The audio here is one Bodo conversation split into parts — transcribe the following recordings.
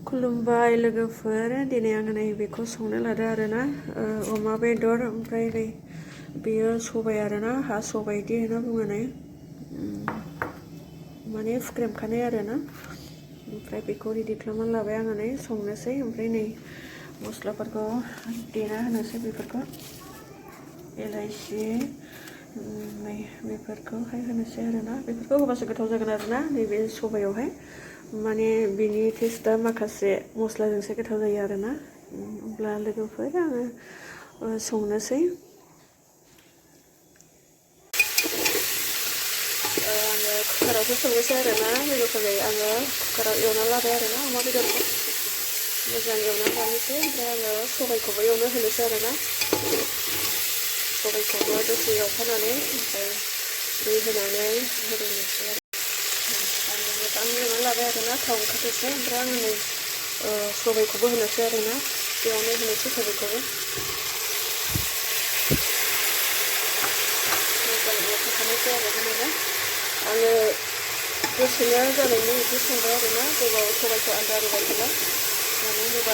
खुलुमबाय लोगोफोर दिनै आङो नै बेखौ संनो लादों आरोना अमा बेदर ओमफ्राय नै बेयो सबाय आरोना हा सबाय इदि होनना बुङो नै माने फुख्रेमखानाय आरोना ओमफ्राय बेखौ रेडि खालामनानै लाबाय आङो नै संनोसै ओमफ्राय नै मस्लाफोरखौ देना होनोसै बेफोरखौ एलाइसि नै बेफोरखौहाय होनोसै आरोना बेफोरखौ होबासो गोथाव जागोन आरोना नैबे सबायावहाय माने बिनि टेस्टआ माखासे मस्लाजोंसो गोथाव जायो आरोना अब्ला लोगोफोर आङो संनोसै आङो कुकारावसो संनोसै आरोना लोगोफोर आङो कुकाराव एवना लाबाय आरोना अमा बेदरखौ मोजां एवना लानोसै ओमफ्राय आङो सबायखौबो एवनो होनोसै आरोना सबायखौबो दसे एवफानानै ओमफ्राय दै होनानै होनोसै आरो आङो मोजां एवना लाबाय आरोना थाव ओंखारनोसै ओमफ्राय आङो नै सबायखौबो होनोसै आरोना बेयावनो होनोसै सबायखौबो मोजां एवफाखानोसै आरो होनोना आङो दसेनो जानायनि बिदि संबाय आरोना गोबाव सबायखौ आलादा रुबाय थाला मानो होनोबा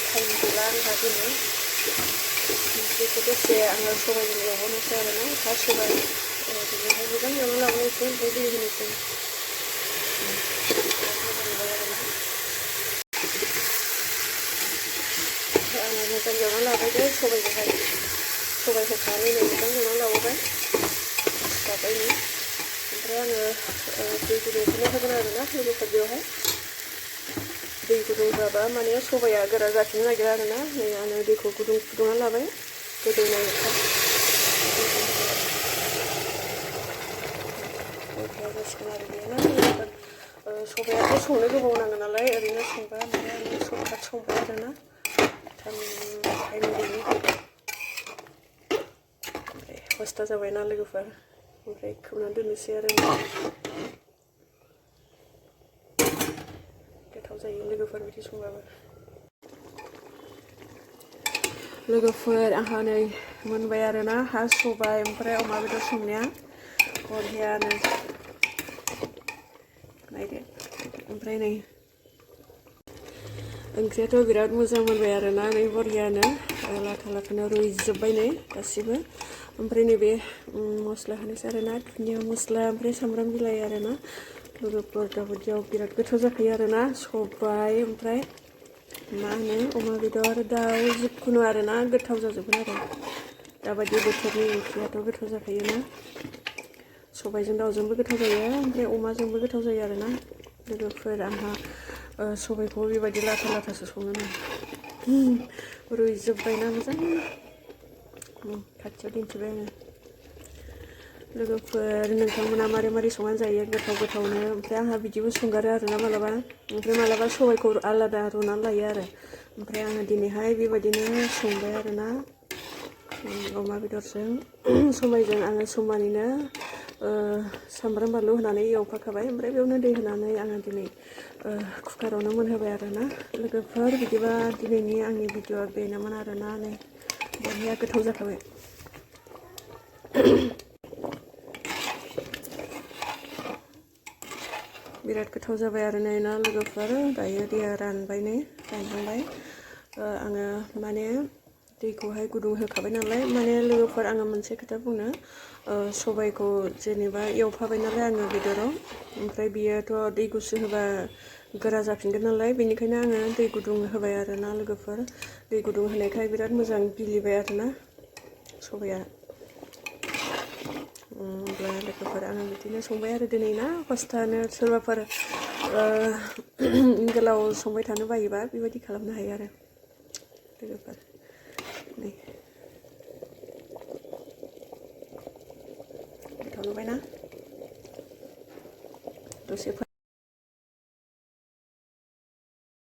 टाइम गैला आंहा दिनै बेखौ दसे आङो सबायजों एवहरनोसै आरोना हा सबाय बेजोंहाय मोजां एवना लाबोनोसै ओमफ्राय दै होनोसै आङो मोजां एवना लाबाय दे सबायखौहाय सबाय होखानानै नै मोजां एवना लाबोबाय जाबाय नै ओमफ्राय आङो दै गुदुंखौनो होगोन आरोना लोगोफोर बेवहाय दै गुदुं होआबा माने सबाया गोरा जाफिननो नागिरा आरोना नै आङो दैखौ गुदुं फुदुंना लाबाय गोदौनाय जासिगोन आरो बेयो ना लोगोफोर सबायाथ' संनो गोबाव नाङो नालाय ओरैनो संबा ओमफ्राय आङो सर्टकाट संबाय आरोना टाइम गैयि ओमफ्राय 5ता जाबायना लोगोफोर ओमफ्राय खोबनानै दोननोसै आरो गोथाव जायो लोगोफोर बिदि संबाबो लोगोफोर आंहा नै मोनबाय आरोना हा सबाय ओमफ्राय अमा बेदर संनाया बरियानो नायदो ओमफ्राय नै ओंख्रियाथ' बिराद मोजां मोनबाय आरोना नै बरियानो लाथा लाथानो रुइजोब्बाय नै गासिबो ओमफ्राय नैबे मस्ला होनोसै आरोना दुन्दिया मस्ला ओमफ्राय सामब्राम बिलाइ आरोना लोगोफोर दाबायदियाव बिराद गोथाव जाखायो आरोना सबाय ओमफ्राय मा होनो अमा बेदर दाउ जिखुनु आरोना गोथाव जाजोबगोन आरो दाबायदि बोथोरनि ओंख्रियाथ' गोथाव जाखायोना सबायजों दाउजोंबो गोथाव जायो ओमफ्राय अमाजोंबो गोथाव जायो आरोना लोगोफोर आंहा सबायखौ बेबायदि लाथा लाथासो सङो ना रुइजोब्बायना मोजां खाथियाव दिन्थिबाय आङो लोगोफोर नोंथांमोना मारै मारै संनानै जायो गोथाव गोथावनो ओमफ्राय आंहा बिदिबो संगारो आरोना मालाबा ओमफ्राय मालाबा सबायखौ आलादा रुनानै लायो आरो ओमफ्राय आङो दिनैहाय बेबायदिनो संबाय आरोना अमा बेदरजों सबायजों आङो समानैनो सामब्राम बानलु होनानै एवफाखाबाय ओमफ्राय बेयावनो दै होनानै आङो दिनै कुकारावनो मोनहोबाय आरोना लोगोफोर बिदिबा दिनैनि आंनि भिडिअआ बेनोमोन आरोना नै बरिया गोथाव जाखाबाय बिराद गोथाव जाबाय आरो नै ना लोगोफोर दायो दैया रानबाय नै रानहांबाय आङो माने दैखौहाय गुदुं होखाबाय नालाय माने लोगोफोर आङो मोनसे खोथा बुंनो सबायखौ जेनेबा एवफाबाय नालाय आङो बेदराव ओमफ्राय बियोथ' दै गुसु होबा गोरा जाफिनगोन नालाय बेनिखायनो आङो दै गुदुं होबाय आरोना लोगोफोर दै गुदुं होनायखाय बिराद मोजां गिलिबाय आरोना सबाया अब्ला लोगोफोर आङो बिदिनो संबाय आरो दिनै ना फार्स्टआनो सोरबाफोर गोलाव संबाय थानो बायोबा बेबायदि खालामनो हायो आरो लोगोफोर नै गोथाव नुबायना दसे